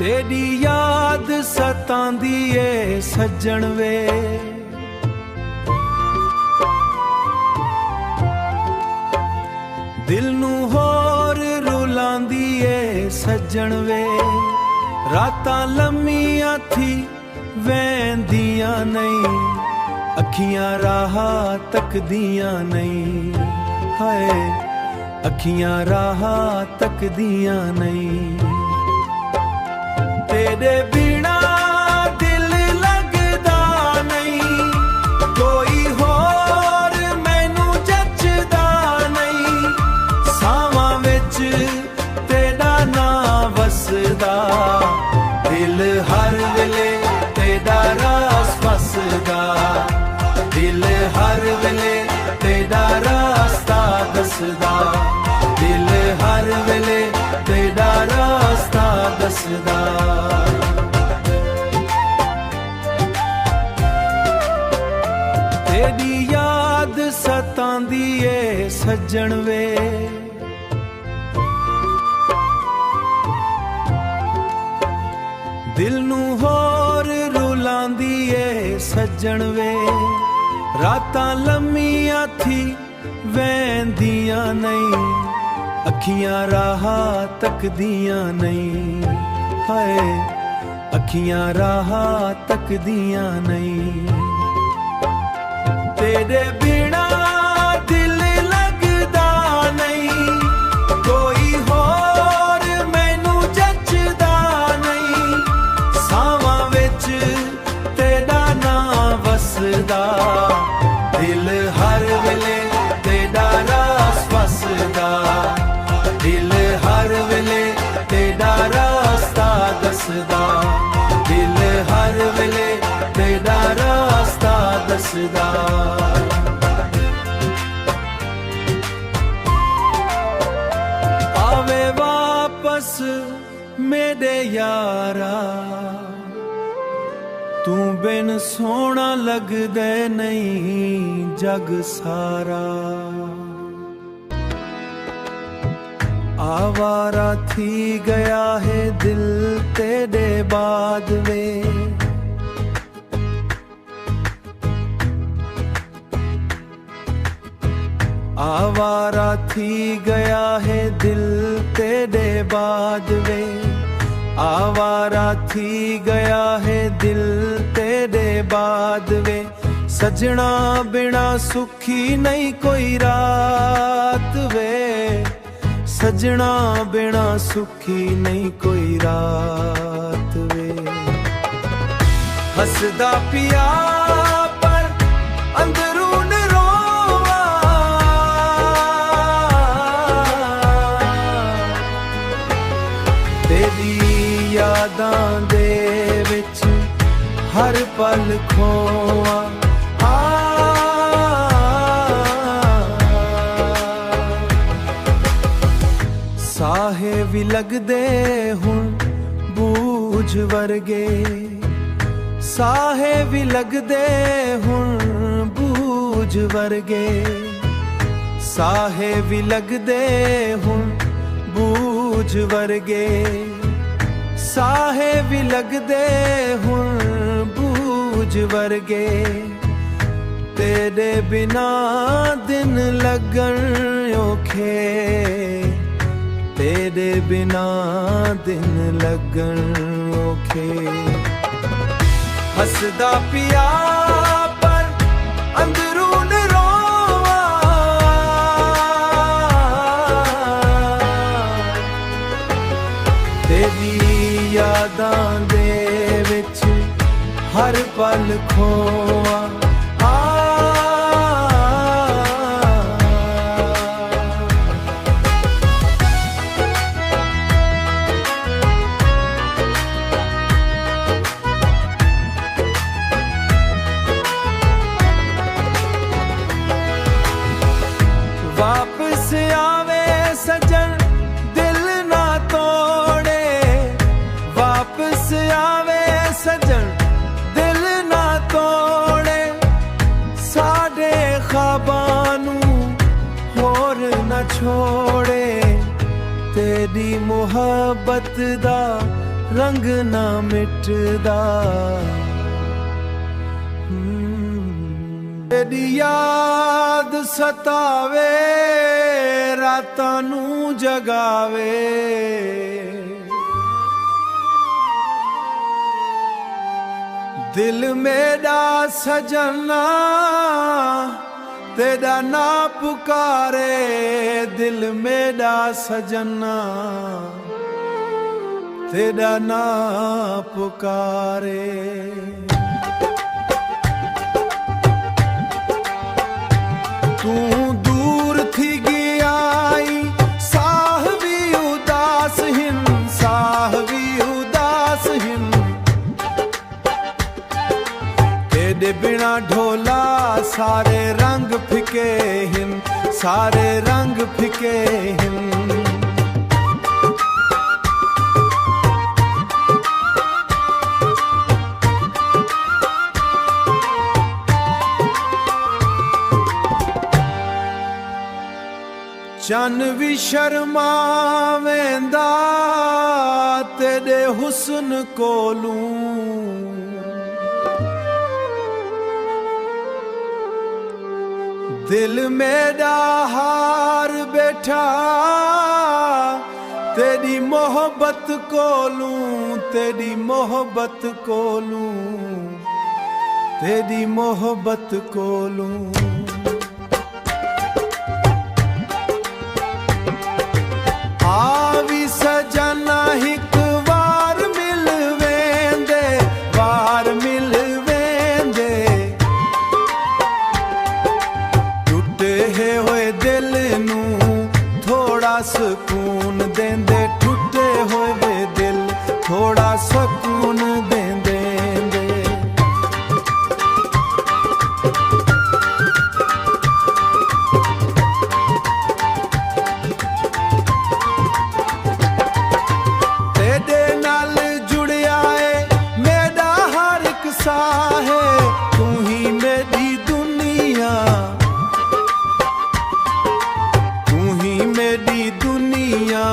तेरी याद सतांदी ए सज्जण वे, दिल नू होर रुलांदी ए सज्जण वे। रातां लम्मियां थी वैंदियां नहीं, अखियां राह तकदियां नहीं, हाय अखियां राह तकदियां नहीं। तेरे बिना दिल लगदा नहीं, कोई होर मैनू जचदा नहीं। सावां विच तेरा नाम वसदा, दिल हर वेले तेरा रास वसदा, दिल हर वेले तेरा रास्ता दसदा, दिल हर वेले तेरा रास्ता दसदा। तेरी याद सतांदी ए सज्जण वे, दिल नू होर रुलांदी ए सज्जण वे। रातां लम्मियां थी वैंदियां नहीं, अखियां राह तकदियां नहीं, हाय अखियां राह तकदियां नहीं। तेरे बिना दिल लगदा नहीं, कोई होर मैनू जचदा नहीं। सावां विच तेरा नाम वसदा, दिल हर वेले तेरा रास वसदा, दिल हर वेले तेरा रास्ता दसदा, दिल हर वेले तेरा रास्ता दसदा। आवे वापस मेरे यारा, तू बिन सोना लगदे नहीं जग सारा। आवारा थी गया है दिल तेरे बाद वे, आवारा थी गया है दिल तेरे बाद वे, आवारा थी गया है दिल तेरे बाद वे। सजना बिना सुखी नहीं कोई रात वे, सजना बिना सुखी नहीं कोई रात वे। हसदा पिया पर अंदरून रोवा, तेरी यादां दे विच हर पल खोआ। साहे भी लगदे हुण बूझ वर्गे, साहे भी लगदे हुण बूझ वर्गे, साहे भी लगदे हुण बूझ वर्गे, साहे भी लगदे हुण बूझ वर्गे। तेरे बिना दिन लगन औखे, तेरे बिना दिन लगन औखे। हसदा पिया पर अंदरून रोवा, तेरी यादां दे विच हर पल खोआ। वापस आवे सजन दिल ना तोड़े, वापस आवे सजन दिल ना तोड़े। साडे ख्वाबां नू होर न छोड़े, तेरी मुहब्बत दा रंग ना मिटदा। तेरी याद सतावे रातां नूं जगावे, दिल मेरा सजना तेरा ना पुकारे, दिल मेरा सजना तेरा ना पुकारे। तू दूर थी गई साह भी उदास हिन, साह भी उदास हिन, तेरे बिना ढोला सारे रंग फिके हिन, सारे रंग फिके हिन। चन भी शर्मावेंदा तेरे हुस्न कोलूं, दिल मेरा हार बैठा तेरी मोहब्बत कोलूं, तेरी मोहब्बत कोलूं, तेरी मोहब्बत कोलूं। आवी सजना हिक वार मिल वेंदे, वार मिल वेंदे, टुटे होए दिल नूं थोड़ा सुकून देंदे, टुटे होए दिल थोड़ा सुकून देंदे। है तू ही मेरी दुनिया, तू ही मेरी दुनिया,